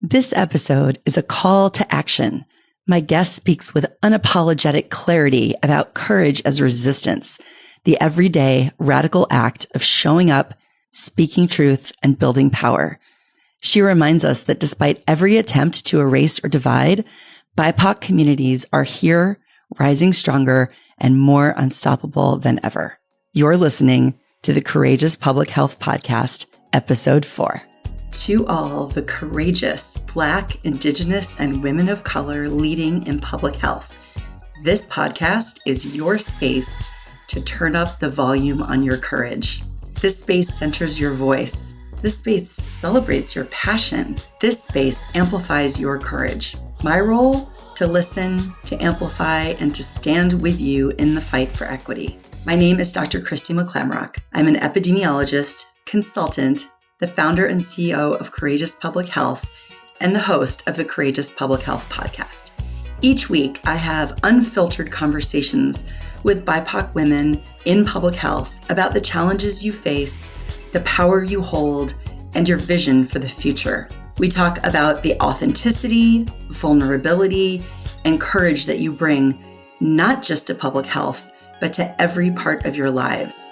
This episode is a call to action. My guest speaks with unapologetic clarity about courage as resistance, the everyday radical act of showing up, speaking truth, and building power. She reminds us that despite every attempt to erase or divide, BIPOC communities are here, rising stronger, and more unstoppable than ever. You're listening to the Courageous Public Health Podcast, Episode 4. To all the courageous Black, Indigenous, and women of color leading in public health, this podcast is your space to turn up the volume on your courage. This space centers your voice. This space celebrates your passion. This space amplifies your courage. My role? To listen, to amplify, and to stand with you in the fight for equity. My name is Dr. Christy McClamrock. I'm an epidemiologist, consultant, the founder and CEO of Courageous Public Health, and the host of the Courageous Public Health Podcast. Each week, I have unfiltered conversations with BIPOC women in public health about the challenges you face, the power you hold, and your vision for the future. We talk about the authenticity, vulnerability, and courage that you bring, not just to public health, but to every part of your lives.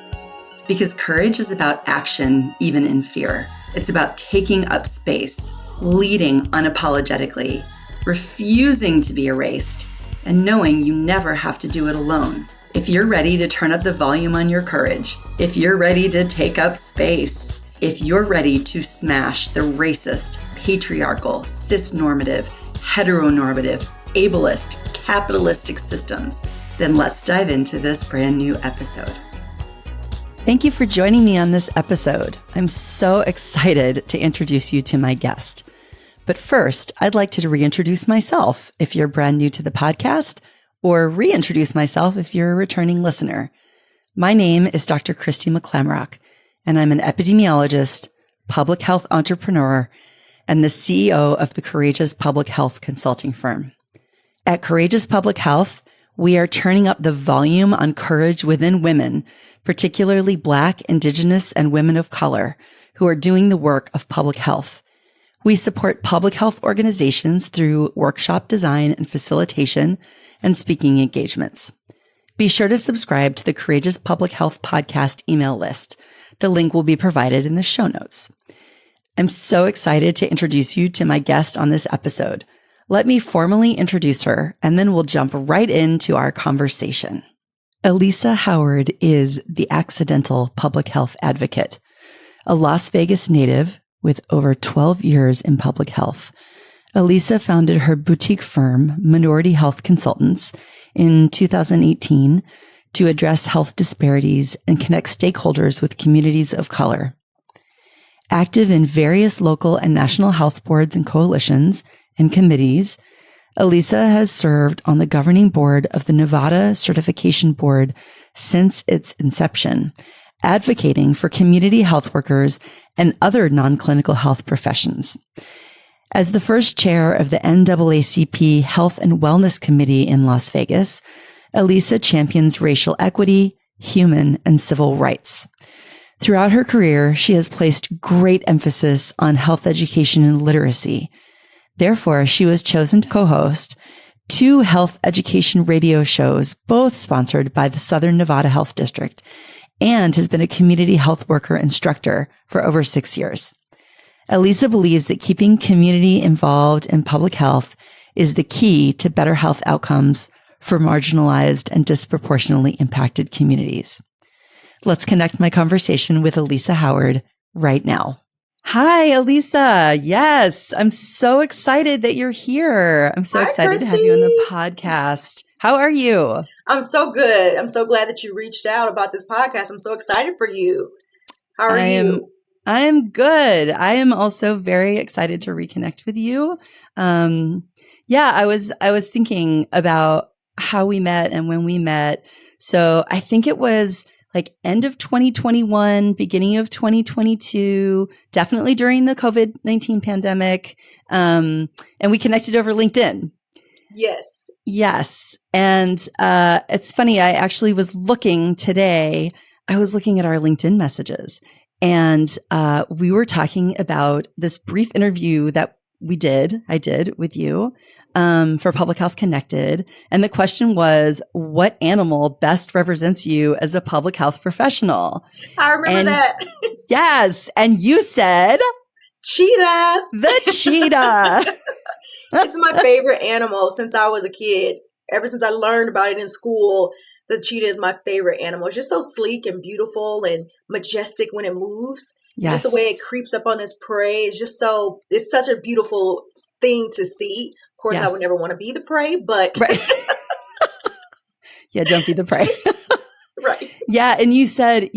Because courage is about action, even in fear. It's about taking up space, leading unapologetically, refusing to be erased, and knowing you never have to do it alone. If you're ready to turn up the volume on your courage, if you're ready to take up space, if you're ready to smash the racist, patriarchal, cisnormative, heteronormative, ableist, capitalistic systems, then let's dive into this brand new episode. Thank you for joining me on this episode. I'm so excited to introduce you to my guest. But first, I'd like to reintroduce myself if you're brand new to the podcast, or reintroduce myself if you're a returning listener. My name is Dr. Christy McClamrock, and I'm an epidemiologist, public health entrepreneur, and the CEO of the Courageous Public Health consulting firm. At Courageous Public Health, we are turning up the volume on courage within women, particularly Black, Indigenous, and women of color who are doing the work of public health. We support public health organizations through workshop design and facilitation and speaking engagements. Be sure to subscribe to the Courageous Public Health Podcast email list. The link will be provided in the show notes. I'm so excited to introduce you to my guest on this episode. Let me formally introduce her, and then we'll jump right into our conversation. Alisa Howard is the accidental public health advocate, a Las Vegas native with over 12 years in public health. Alisa founded her boutique firm, Minority Health Consultants, in 2018 to address health disparities and connect stakeholders with communities of color. Active in various local and national health boards and coalitions and committees, Alisa has served on the governing board of the Nevada Certification Board since its inception, advocating for community health workers and other non-clinical health professions. As the first chair of the NAACP Health and Wellness Committee in Las Vegas, Alisa champions racial equity, human, and civil rights. Throughout her career, she has placed great emphasis on health education and literacy. Therefore, she was chosen to co-host 2 health education radio shows, both sponsored by the Southern Nevada Health District, and has been a community health worker instructor for over 6 years. Alisa believes that keeping community involved in public health is the key to better health outcomes for marginalized and disproportionately impacted communities. Let's connect my conversation with Alisa Howard right now. Hi, Alisa. Yes, I'm so excited that you're here. I'm so excited to have you on the podcast. How are you? I'm so good. I'm so glad that you reached out about this podcast. I'm so excited for you. How are you? I am good. I am also very excited to reconnect with you. I was thinking about how we met and when we met. So I think it was like end of 2021, beginning of 2022, definitely during the COVID-19 pandemic. And we connected over LinkedIn. Yes. Yes. And it's funny, I actually was looking today, I was looking at our LinkedIn messages, and we were talking about this brief interview that I did with you, for Public Health Connected. And the question was, what animal best represents you as a public health professional? I remember And that. yes. And you said Cheetah. the cheetah. It's my favorite animal since I was a kid. Ever since I learned about it in school, the cheetah is my favorite animal. It's just so sleek and beautiful and majestic when it moves. Yes. Just the way it creeps up on its prey is just it's such a beautiful thing to see. Of course, I would never want to be the prey, but. Right. Yeah, don't be the prey. Right. Yeah. And you said,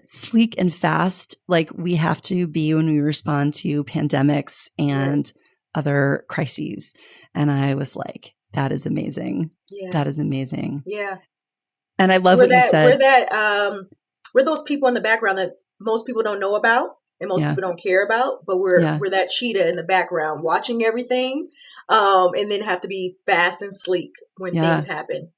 sleek and fast, like we have to be when we respond to pandemics and other crises. And I was like, that is amazing. Yeah. That is amazing. Yeah. And I love what you said. We're those people in the background that most people don't know about and most people don't care about, but we're that cheetah in the background watching everything, and then have to be fast and sleek when things happen.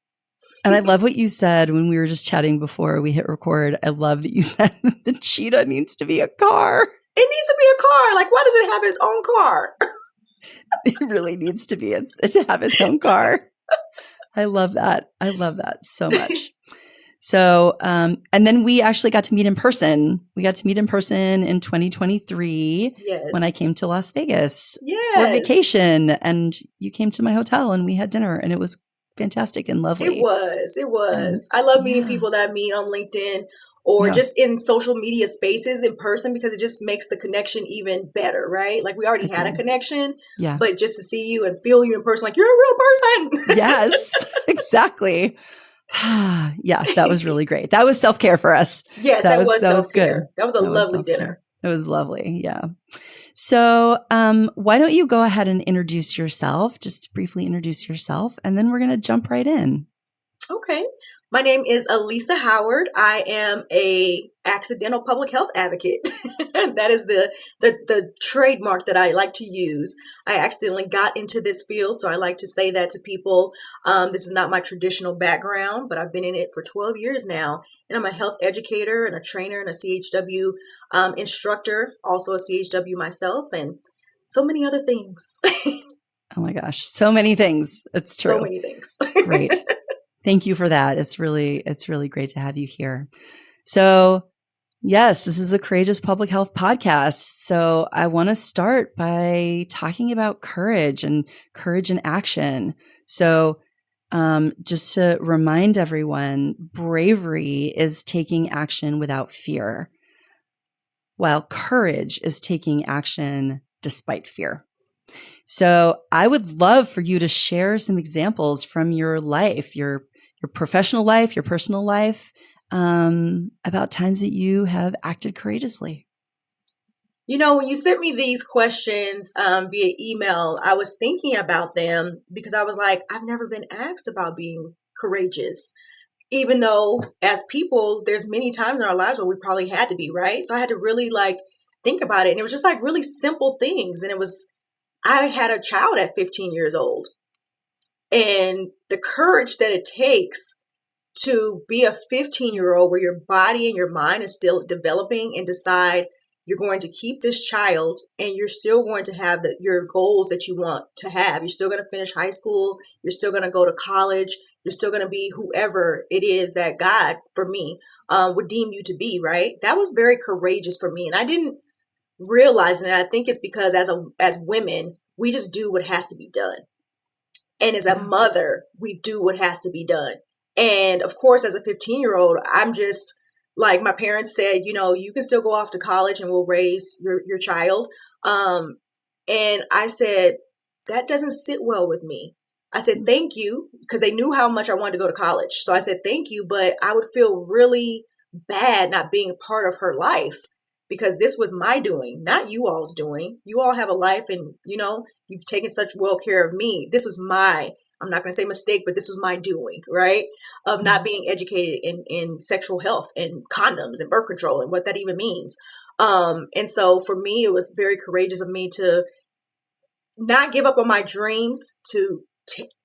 And I love what you said when we were just chatting before we hit record. I love that you said the cheetah needs to be a car. It needs to be a car. Like, why does it have its own car? It really needs to be to have its own car. I love that. I love that so much. So, and then we actually got to meet in person. We got to meet in person in 2023 when I came to Las Vegas for vacation, and you came to my hotel and we had dinner, and it was fantastic and lovely. It was. I love meeting people that I meet on LinkedIn or just in social media spaces in person, because it just makes the connection even better, right? Like we already had a connection, but just to see you and feel you in person, like you're a real person. Yes, exactly. Yeah, that was really great. That was self-care for us. Yes, that was self-care. Good. That was a lovely dinner. It was lovely. Yeah. So, why don't you go ahead and introduce yourself, just briefly introduce yourself, and then we're going to jump right in. Okay. My name is Alisa Howard. I am a accidental public health advocate. That is the trademark that I like to use. I accidentally got into this field, so I like to say that to people. This is not my traditional background, but I've been in it for 12 years now. And I'm a health educator and a trainer and a CHW instructor, also a CHW myself, and so many other things. Oh my gosh, so many things. It's true. So many things. Great. Thank you for that. It's really great to have you here. So yes, this is a Courageous Public Health podcast. So I want to start by talking about courage and action. So just to remind everyone, bravery is taking action without fear, while courage is taking action despite fear. So I would love for you to share some examples from your life, your professional life, your personal life, about times that you have acted courageously. You know, when you sent me these questions via email, I was thinking about them because I was like, I've never been asked about being courageous, even though as people, there's many times in our lives where we probably had to be, right? So I had to really think about it. And it was just really simple things. And I had a child at 15 years old. And the courage that it takes to be a 15-year-old where your body and your mind is still developing and decide you're going to keep this child and you're still going to have your goals that you want to have. You're still going to finish high school. You're still going to go to college. You're still going to be whoever it is that God, for me, would deem you to be, right? That was very courageous for me. And I didn't realize it. And I think it's because as women, we just do what has to be done. And as a mother, we do what has to be done. And of course, as a 15-year-old, I'm just like, my parents said, you can still go off to college and we'll raise your child. And I said, that doesn't sit well with me. I said, thank you, because they knew how much I wanted to go to college. So I said, thank you, but I would feel really bad not being a part of her life, because this was my doing, not you all's doing. You all have a life and, you've taken such well care of me. This was I'm not going to say mistake, but this was my doing, right? Of not being educated in sexual health and condoms and birth control and what that even means. And so for me, it was very courageous of me to not give up on my dreams, to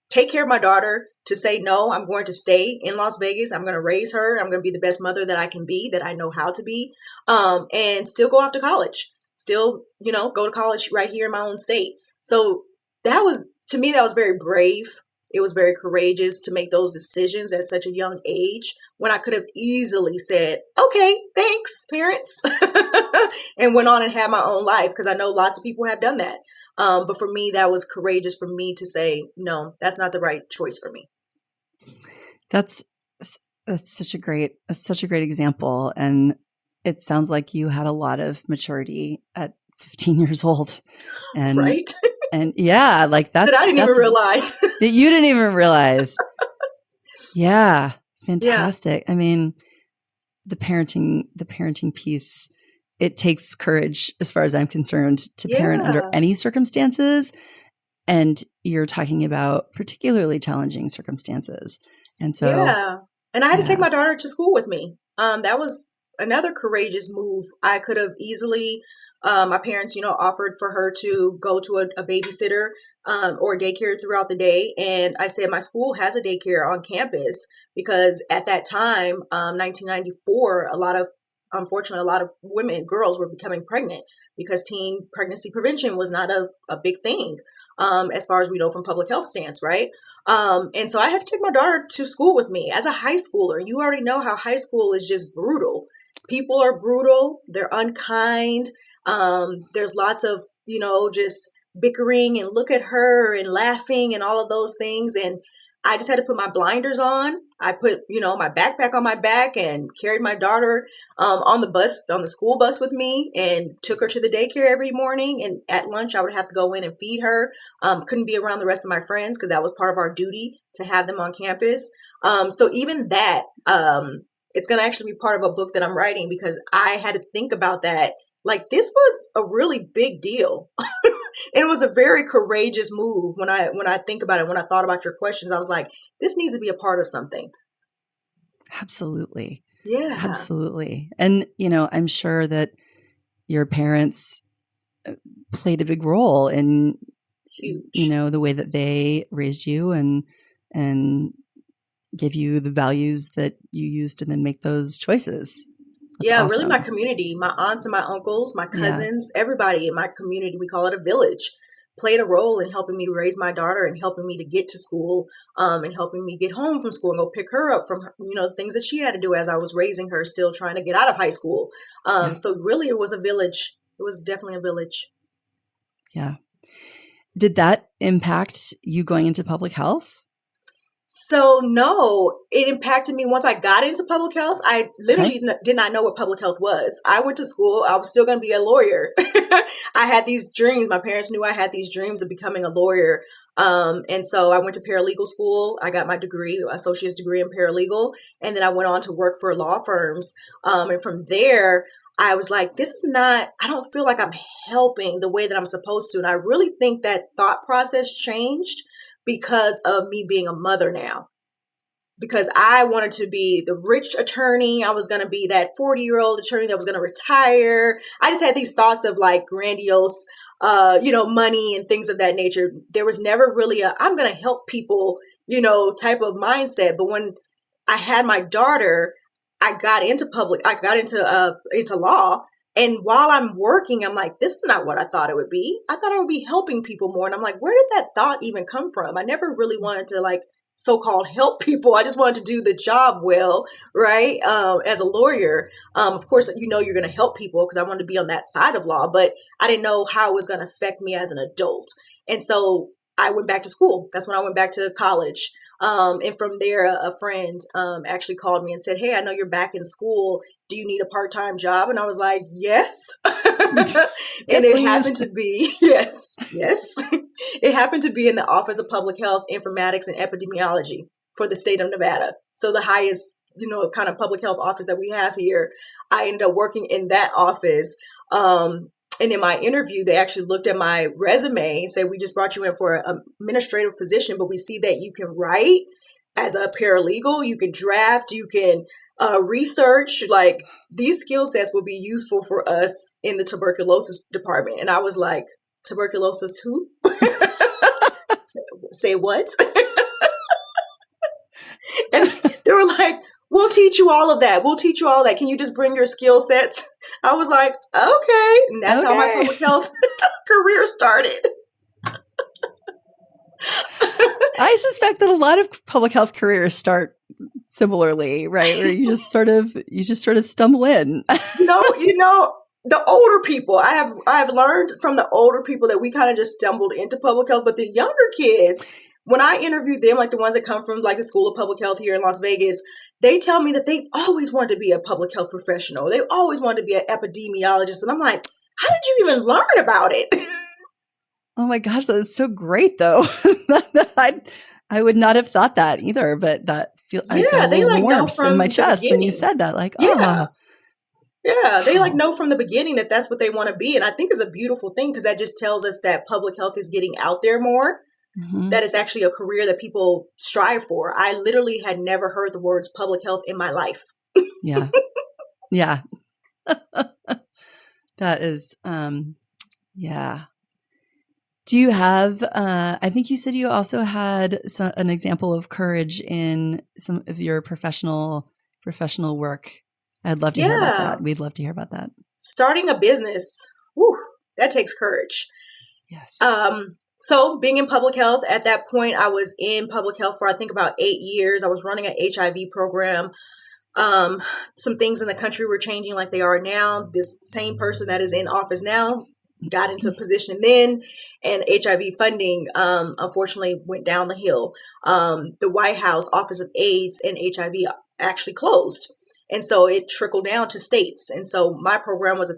take care of my daughter, to say, no, I'm going to stay in Las Vegas. I'm going to raise her. I'm going to be the best mother that I can be, that I know how to be, and still go off to college. still, go to college right here in my own state. So to me, that was very brave. It was very courageous to make those decisions at such a young age when I could have easily said, okay, thanks, parents, and went on and had my own life, because I know lots of people have done that. But for me, that was courageous for me to say, no, that's not the right choice for me. That's such a great example. And it sounds like you had a lot of maturity at 15 years old. And right. And yeah, like that I didn't even realize. That you didn't even realize. Yeah. Fantastic. Yeah. I mean, the parenting piece, it takes courage, as far as I'm concerned, to parent under any circumstances. And you're talking about particularly challenging circumstances. And so, and I had to take my daughter to school with me. That was another courageous move. I could have easily, my parents, offered for her to go to a babysitter or a daycare throughout the day. And I said, my school has a daycare on campus, because at that time, 1994, unfortunately, a lot of girls were becoming pregnant, because teen pregnancy prevention was not a big thing, as far as we know from public health stance, right? And so I had to take my daughter to school with me as a high schooler. You already know how high school is just brutal. People are brutal. They're unkind. There's lots of, just bickering and look at her and laughing and all of those things. And I just had to put my blinders on. I put, my backpack on my back and carried my daughter on the school bus with me, and took her to the daycare every morning. And at lunch, I would have to go in and feed her. Couldn't be around the rest of my friends, because that was part of our duty to have them on campus. So even that, it's going to actually be part of a book that I'm writing, because I had to think about that. Like, this was a really big deal. It was a very courageous move. When I think about it, when I thought about your questions, I was like, this needs to be a part of something. Absolutely. Yeah. Absolutely. And, I'm sure that your parents played a big role in, the way that they raised you and give you the values that you used to then make those choices. That's awesome. Really, my community, my aunts and my uncles, my cousins, everybody in my community, we call it a village, played a role in helping me raise my daughter, and helping me to get to school, and helping me get home from school and go pick her up from, things that she had to do as I was raising her, still trying to get out of high school. So really, it was a village. It was definitely a village. Yeah. Did that impact you going into public health? So no, it impacted me once I got into public health. I literally did not know what public health was. I went to school. I was still going to be a lawyer. I had these dreams. My parents knew I had these dreams of becoming a lawyer. And so I went to paralegal school. I got my degree, associate's degree in paralegal. And then I went on to work for law firms. And from there, I was like, I don't feel like I'm helping the way that I'm supposed to. And I really think that thought process changed because of me being a mother now. Because I wanted to be the rich attorney. I was going to be that 40-year-old attorney that was going to retire. I just had these thoughts of like grandiose, money and things of that nature. There was never really I'm going to help people, type of mindset. But when I had my daughter, I got into law. And while I'm working, I'm like, this is not what I thought it would be. I thought I would be helping people more. And I'm like, where did that thought even come from? I never really wanted to so-called help people. I just wanted to do the job well, right? As a lawyer, of course, you're going to help people, because I wanted to be on that side of law, but I didn't know how it was going to affect me as an adult. And so I went back to school. That's when I went back to college. And from there, a friend actually called me and said, hey, I know you're back in school. Do you need a part-time job? And I was like, yes. And it happened to be, yes. It happened to be in the Office of Public Health, Informatics, and Epidemiology for the state of Nevada. So the highest, kind of public health office that we have here. I ended up working in that office. And in my interview, they actually looked at my resume and said, we just brought you in for an administrative position, but we see that you can write as a paralegal, you can draft, you can research, like these skill sets will be useful for us in the tuberculosis department. And I was like, tuberculosis who? Say what? And they were like, we'll teach you all of that. We'll teach you all that. Can you just bring your skill sets? I was like, okay. And that's how my public health career started. I suspect that a lot of public health careers start similarly, right? Where you just sort of stumble in. You know, the older people, I have learned from the older people that we kind of just stumbled into public health, but the younger kids, when I interviewed them, like the ones that come from like the School of Public Health here in Las Vegas, they tell me that they've always wanted to be a public health professional. They've always wanted to be an epidemiologist. And I'm like, how did you even learn about it? Oh my gosh, that is so great though. I would not have thought that either, but that I got they like know warmth from in my the chest when you beginning. said that. Like, Yeah. Yeah, they like wow. know from the beginning that that's what they want to be. And I think it's a beautiful thing because that just tells us that public health is getting out there more, Mhm. that it's actually a career that people strive for. I literally had never heard the words public health in my life. Yeah. Yeah. That is, yeah. Do you have, I think you said you also had an example of courage in some of your professional work. I'd love to hear about Yeah, that. We'd love to hear about that. starting a business, whew, that takes courage. Yes. So being in public health, at that point, I was in public health for I think about 8 years. I was running an HIV program. Some things in the country were changing like they are now. This same person that is in office now got into a position then, and HIV funding, unfortunately, went down the hill. The White House Office of AIDS and HIV actually closed. And so it trickled down to states. And so my program was a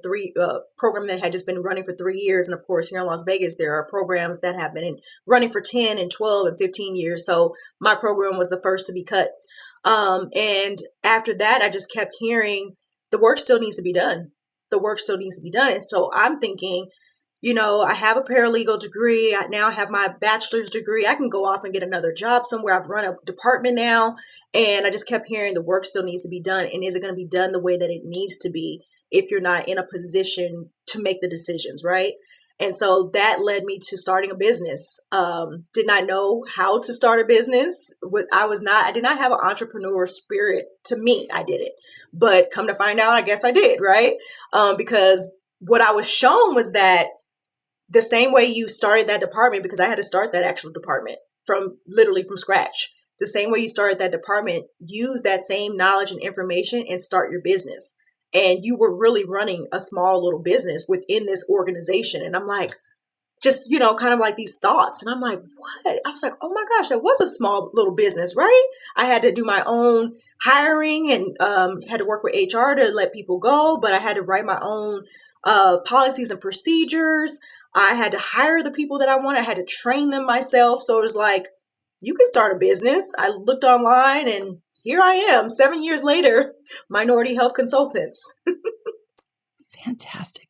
program that had just been running for 3 years. And of course, here in Las Vegas, there are programs that have been running for 10 and 12 and 15 years. So my program was the first to be cut. And after that, I just kept hearing the work still needs to be done. The work still needs to be done. And so I'm thinking, I have a paralegal degree. I now have my bachelor's degree. I can go off and get another job somewhere. I've run a department now. And I just kept hearing the work still needs to be done. And is it going to be done the way that it needs to be if you're not in a position to make the decisions, right? And so that led me to starting a business. Did not know how to start a business. I did not have an entrepreneur spirit. To me, I did it. But come to find out, I guess I did, right? Because what I was shown was that the same way you started that department, because I had to start that actual department from scratch. The same way you started that department, use that same knowledge and information and start your business. And you were really running a small little business within this organization. And I'm like, just, kind of like these thoughts. And I'm like, what? I was like, oh my gosh, that was a small little business, right? I had to do my own hiring and had to work with HR to let people go. But I had to write my own policies and procedures. I had to hire the people that I wanted. I had to train them myself. So it was like, you can start a business. I looked online and here I am 7 years later, Minority Health Consultants. Fantastic.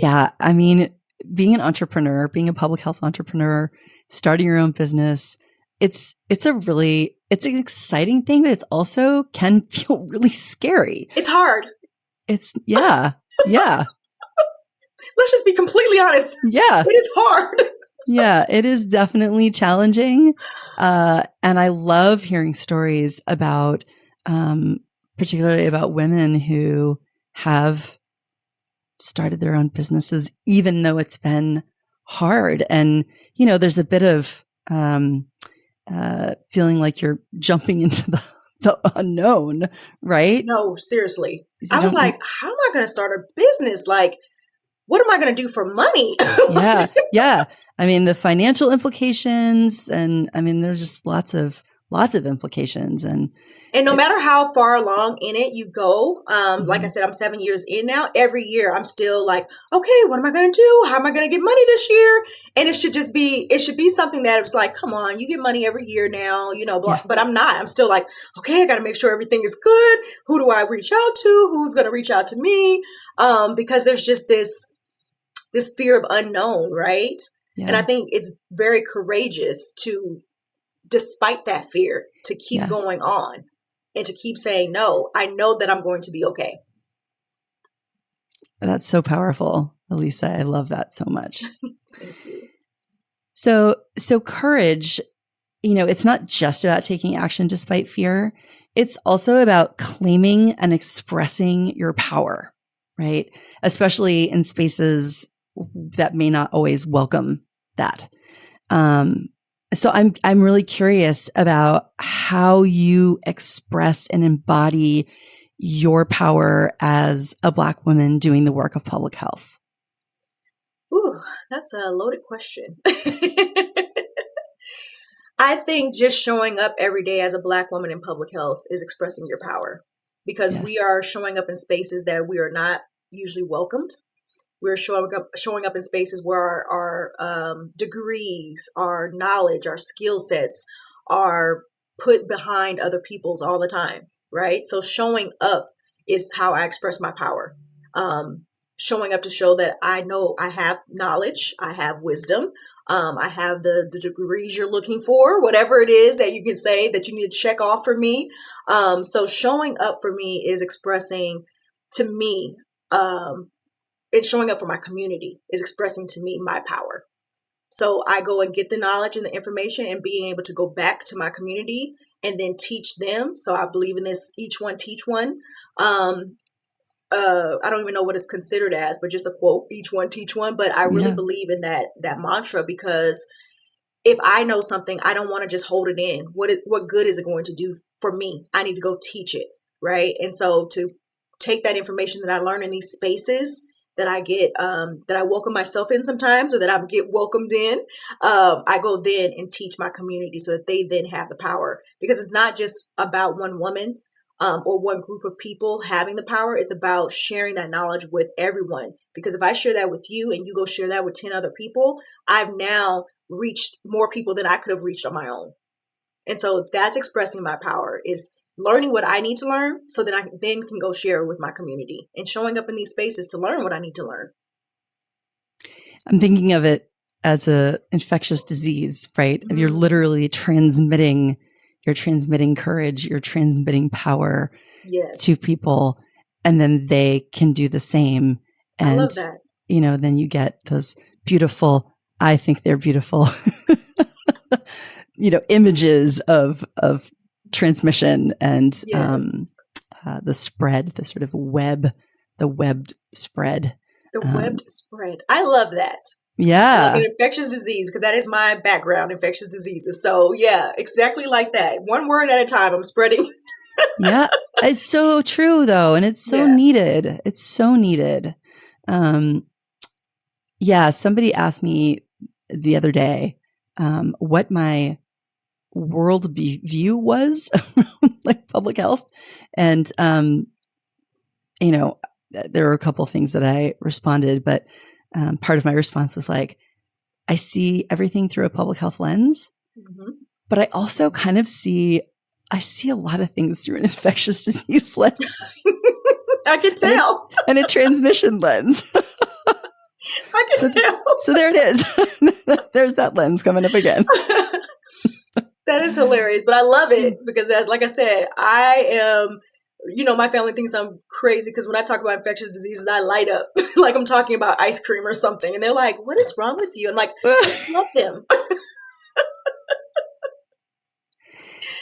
I mean, being an entrepreneur, being a public health entrepreneur, starting your own business, it's an exciting thing, but it's also can feel really scary. It's hard. Yeah. Let's just be completely honest. Yeah. It is hard. Yeah, it is definitely challenging. And I love hearing stories about, particularly about women who have started their own businesses, even though it's been hard. And, there's a bit of feeling like you're jumping into the unknown, right? No, seriously. I was like, how am I going to start a business? Like, what am I going to do for money? Yeah. I mean, the financial implications, and I mean, there's just lots of implications, and no matter how far along in it you go, like I said, I'm 7 years in now. Every year, I'm still like, okay, what am I going to do? How am I going to get money this year? And it should be something that it's like, come on, you get money every year now, but I'm not. I'm still like, okay, I got to make sure everything is good. Who do I reach out to? Who's going to reach out to me? Because there's just this fear of unknown, right? Yeah. And I think it's very courageous to, despite that fear, to keep going on and to keep saying, no, I know that I'm going to be okay. That's so powerful, Alisa. I love that so much. Thank you. So courage it's not just about taking action despite fear. It's also about claiming and expressing your power, right? Especially in spaces that may not always welcome that. So I'm really curious about how you express and embody your power as a Black woman doing the work of public health. Ooh, that's a loaded question. I think just showing up every day as a Black woman in public health is expressing your power, because we are showing up in spaces that we are not usually welcomed. We're showing up in spaces where our degrees, our knowledge, our skill sets are put behind other people's all the time, right? So showing up is how I express my power. Showing up to show that I know I have knowledge, I have wisdom, I have the degrees you're looking for, whatever it is that you can say that you need to check off for me. So showing up for me is expressing to me, it's showing up for my community, is expressing to me my power. So I go and get the knowledge and the information and being able to go back to my community and then teach them. So I believe in this, each one, teach one. I don't even know what it's considered as, but just a quote, each one, teach one. But I really believe in that mantra, because if I know something, I don't want to just hold it in. What good is it going to do for me? I need to go teach it. Right. And so to take that information that I learn in these spaces that I get, that I welcome myself in sometimes, or that I get welcomed in, I go then and teach my community so that they then have the power, because it's not just about one woman or one group of people having the power. It's about sharing that knowledge with everyone, because if I share that with you and you go share that with 10 other people, I've now reached more people than I could have reached on my own. And so that's expressing my power, is learning what I need to learn so that I then can go share with my community, and showing up in these spaces to learn what I need to learn. I'm thinking of it as a infectious disease, right? Mm-hmm. You're literally transmitting courage, you're transmitting power to people, and then they can do the same. And, I love that. Then you get those beautiful, I think they're beautiful, images of transmission and the spread, the sort of webbed spread. The webbed spread. I love that. Yeah. Like an infectious disease, because that is my background, infectious diseases. So yeah, exactly like that. One word at a time, I'm spreading. Yeah. It's so true though. And it's so needed. It's so needed. Somebody asked me the other day, what my world view was like public health. And, there were a couple of things that I responded, but part of my response was like, I see everything through a public health lens, but I also kind of I see a lot of things through an infectious disease lens. I can tell. And a transmission lens. I can tell. So there it is. There's that lens coming up again. That is hilarious, but I love it, because like I said, I am, my family thinks I'm crazy, because when I talk about infectious diseases, I light up like I'm talking about ice cream or something. And they're like, what is wrong with you? I'm like, I just love them.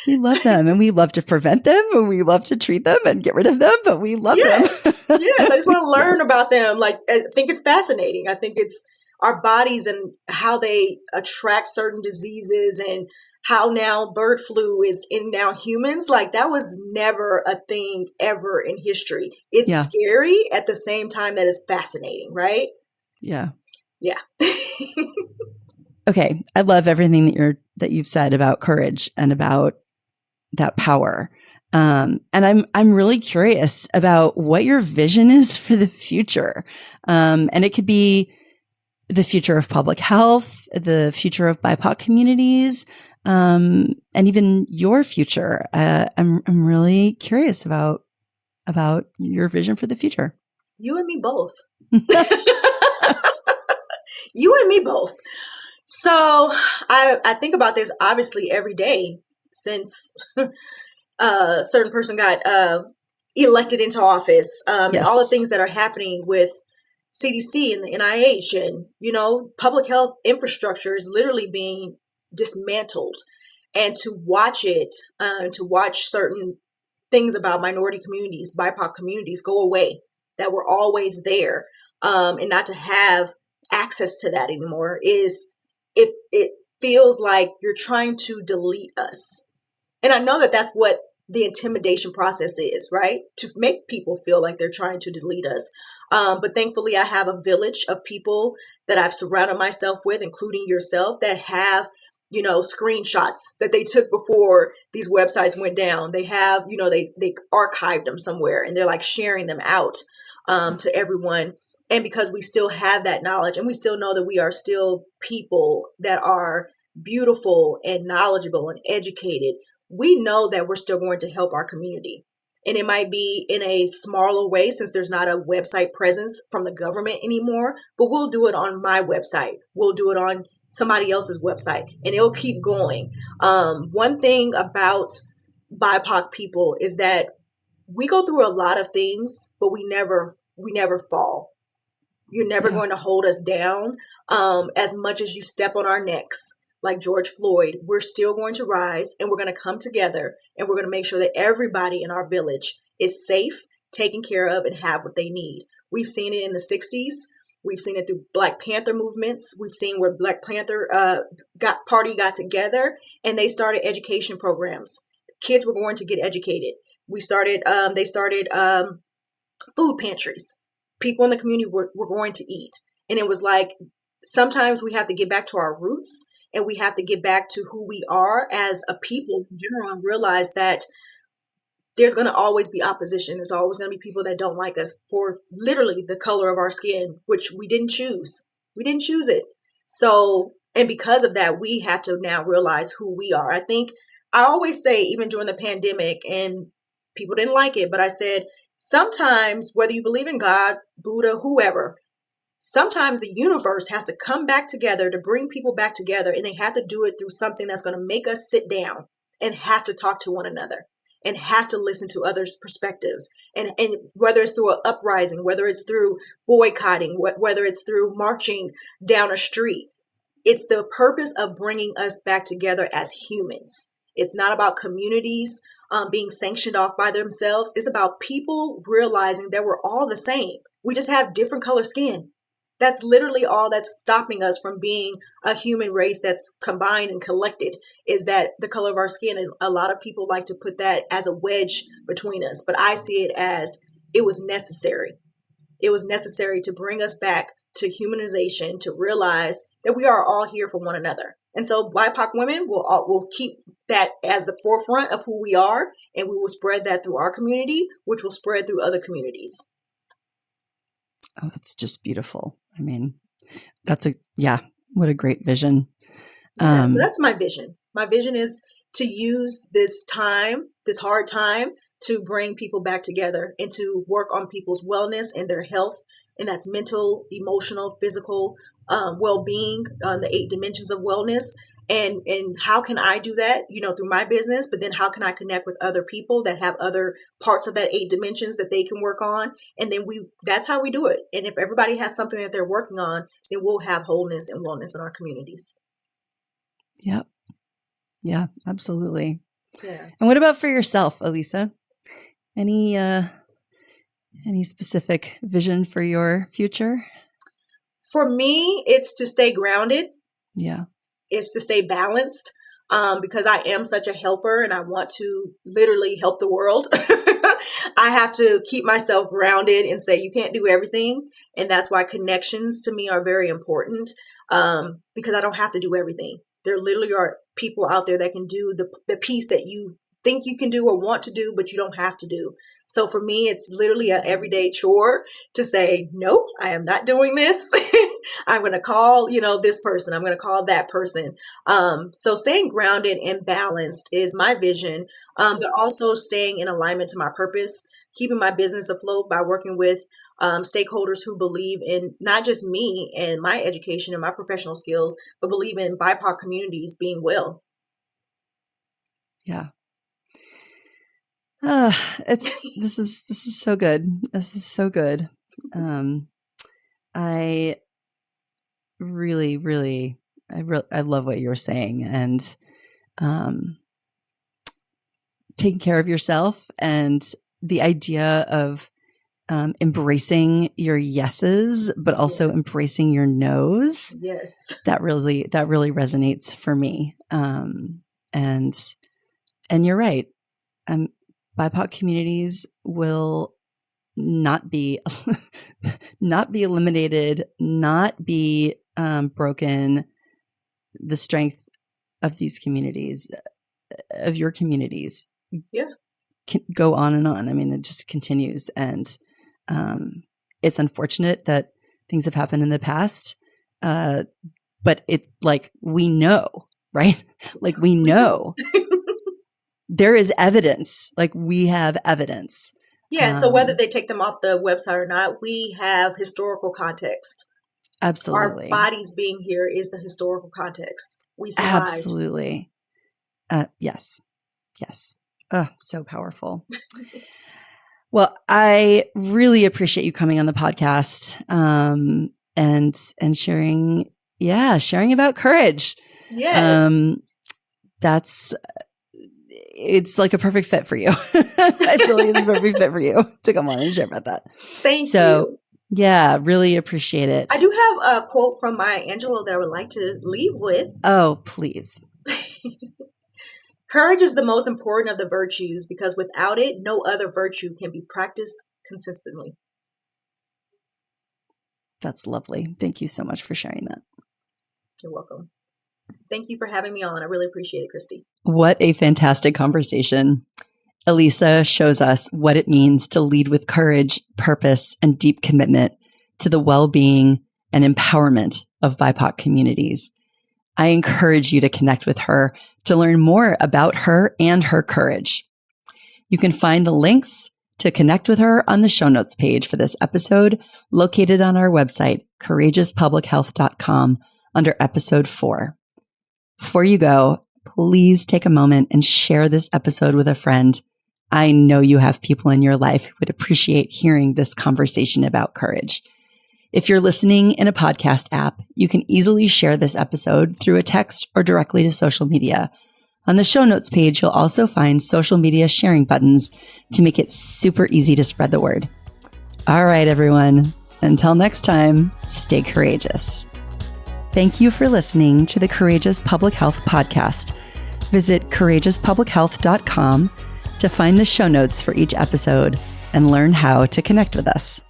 We love them, and we love to prevent them, and we love to treat them and get rid of them, but we love them. Yes, I just want to learn about them. Like, I think it's fascinating. I think it's our bodies and how they attract certain diseases, and how now bird flu is in now humans. Like, that was never a thing ever in history. It's scary at the same time that it's fascinating, right? Yeah. Yeah. Okay. I love everything that you've said about courage and about that power. And I'm really curious about what your vision is for the future. And it could be the future of public health, the future of BIPOC communities, and even your future. I'm really curious about your vision for the future. You and me both. You and me both. So I think about this obviously every day since a certain person got elected into office, and all the things that are happening with CDC and the NIH, and public health infrastructure is literally being dismantled. and to watch it, to watch certain things about minority communities, BIPOC communities go away that were always there, and not to have access to that anymore it feels like you're trying to delete us. And I know that that's what the intimidation process is, right? To make people feel like they're trying to delete us. But thankfully, I have a village of people that I've surrounded myself with, including yourself, that have, screenshots that they took before these websites went down. They have, they archived them somewhere and they're like sharing them out to everyone. And because we still have that knowledge and we still know that we are still people that are beautiful and knowledgeable and educated, we know that we're still going to help our community. And it might be in a smaller way since there's not a website presence from the government anymore, but we'll do it on my website. We'll do it on somebody else's website and it'll keep going. One thing about BIPOC people is that we go through a lot of things, but we never fall. You're never going to hold us down as much as you step on our necks. Like George Floyd, we're still going to rise and we're going to come together and we're going to make sure that everybody in our village is safe, taken care of, and have what they need. We've seen it in the 60s. We've seen it through Black Panther movements. We've seen where Black Panther got together and they started education programs. Kids were going to get educated. They started food pantries. People in the community were going to eat. And it was like, sometimes we have to get back to our roots and we have to get back to who we are as a people in general and realize that there's going to always be opposition. There's always going to be people that don't like us for literally the color of our skin, which we didn't choose. We didn't choose it. So, and because of that, we have to now realize who we are. I think I always say, even during the pandemic, and people didn't like it, but I said, sometimes, whether you believe in God, Buddha, whoever, sometimes the universe has to come back together to bring people back together, and they have to do it through something that's going to make us sit down and have to talk to one another and have to listen to others' perspectives. And whether it's through an uprising, whether it's through boycotting, whether it's through marching down a street, it's the purpose of bringing us back together as humans. It's not about communities being sanctioned off by themselves. It's about people realizing that we're all the same. We just have different color skin. That's literally all that's stopping us from being a human race that's combined and collected, is that the color of our skin. And a lot of people like to put that as a wedge between us. But I see it as it was necessary. It was necessary to bring us back to humanization, to realize that we are all here for one another. And so BIPOC women will keep that as the forefront of who we are, and we will spread that through our community, which will spread through other communities. Oh, that's just beautiful. I mean, what a great vision. So that's my vision. My vision is to use this hard time, to bring people back together and to work on people's wellness and their health. And that's mental, emotional, physical well-being, the 8 dimensions of wellness. And how can I do that, through my business, but then how can I connect with other people that have other parts of that 8 dimensions that they can work on? And then that's how we do it. And if everybody has something that they're working on, then we'll have wholeness and wellness in our communities. Yep. Yeah, absolutely. Yeah. And what about for yourself, Alisa? Any specific vision for your future? For me, it's to stay grounded. Yeah. It's to stay balanced, because I am such a helper and I want to literally help the world. I have to keep myself grounded and say, you can't do everything. And that's why connections to me are very important, because I don't have to do everything. There literally are people out there that can do the piece that you think you can do or want to do, but you don't have to do. So for me, it's literally an everyday chore to say, nope, I am not doing this. I'm going to call, this person. I'm going to call that person. So staying grounded and balanced is my vision, but also staying in alignment to my purpose, keeping my business afloat by working with stakeholders who believe in not just me and my education and my professional skills, but believe in BIPOC communities being well. Yeah. This is so good. This is so good. I really, I love what you're saying. And taking care of yourself, and the idea of embracing your yeses, but also embracing your nos. Yes. That really resonates for me. And you're right. BIPOC communities will not be eliminated, not be broken. The strength of these communities, of your communities, can go on and on. I mean, it just continues, and it's unfortunate that things have happened in the past, but it's like, we know, right? Like, we know there is evidence. Like, we have evidence. Yeah. So whether they take them off the website or not, we have historical context. Absolutely. Our bodies being here is the historical context. We survived. Absolutely. Yes. Oh, so powerful. Well, I really appreciate you coming on the podcast, and sharing about courage. Yes. It's like a perfect fit for you. I feel like it's a perfect fit for you to come on and share about that. Thank you. Yeah, really appreciate it. I do have a quote from Maya Angelou that I would like to leave with. Oh, please. Courage is the most important of the virtues because without it, no other virtue can be practiced consistently. That's lovely. Thank you so much for sharing that. You're welcome. Thank you for having me on. I really appreciate it, Christy. What a fantastic conversation. Alisa shows us what it means to lead with courage, purpose, and deep commitment to the well-being and empowerment of BIPOC communities. I encourage you to connect with her to learn more about her and her courage. You can find the links to connect with her on the show notes page for this episode, located on our website, courageouspublichealth.com, under episode 4. Before you go, please take a moment and share this episode with a friend. I know you have people in your life who would appreciate hearing this conversation about courage. If you're listening in a podcast app, you can easily share this episode through a text or directly to social media. On the show notes page, you'll also find social media sharing buttons to make it super easy to spread the word. All right, everyone. Until next time, stay courageous. Thank you for listening to the Courageous Public Health Podcast. Visit courageouspublichealth.com to find the show notes for each episode and learn how to connect with us.